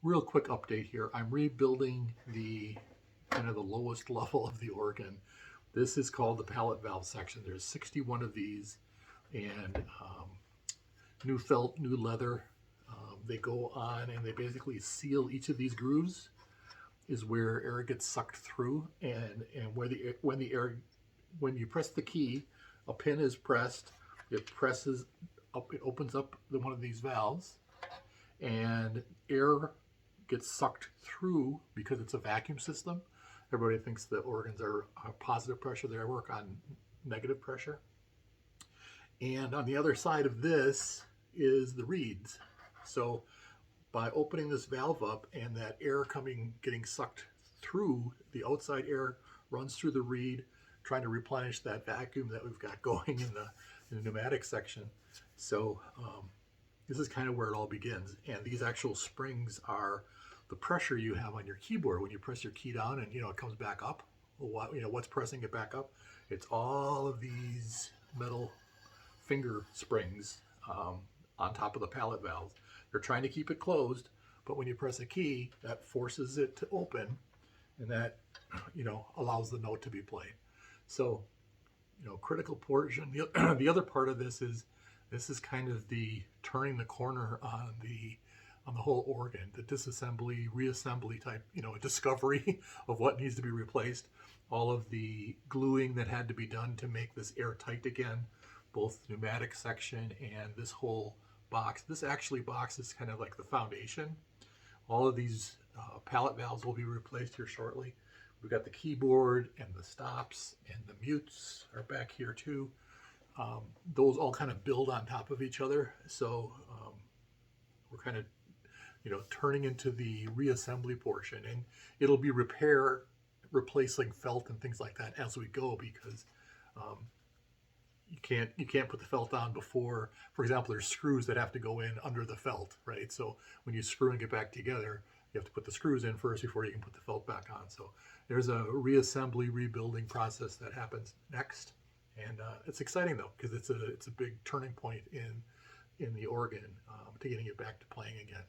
Real quick update here. I'm rebuilding the kind of the lowest level of the organ. This is called the pallet valve section. There's 61 of these, and new felt, new leather. They go on and they basically seal each of these grooves is where air gets sucked through, and when you press the key, a pin is pressed. It presses up. It opens up one of these valves, and air gets sucked through because it's a vacuum system. Everybody thinks that organs are positive pressure. They work on negative pressure. And on the other side of this is the reeds. So by opening this valve up and that air getting sucked through, the outside air runs through the reed, trying to replenish that vacuum that we've got going in the pneumatic section. So this is kind of where it all begins. And these actual springs are the pressure you have on your keyboard when you press your key down and it comes back up. Well, what's pressing it back up? It's all of these metal finger springs on top of the pallet valves. They're trying to keep it closed, but when you press a key, that forces it to open, and that allows the note to be played. So critical portion. The other part of this is kind of the turning the corner on the whole organ, the disassembly, reassembly type, discovery of what needs to be replaced. All of the gluing that had to be done to make this airtight again, both the pneumatic section and this whole box. This box is kind of like the foundation. All of these pallet valves will be replaced here shortly. We've got the keyboard and the stops, and the mutes are back here too. Those all kind of build on top of each other. So we're kind of turning into the reassembly portion, and it'll be replacing felt and things like that as we go, because you can't put the felt on before. For example, there's screws that have to go in under the felt, right? So when you screw and get back together, you have to put the screws in first before you can put the felt back on. So there's a reassembly, rebuilding process that happens next, and it's exciting though, because it's a big turning point in the organ to getting it back to playing again.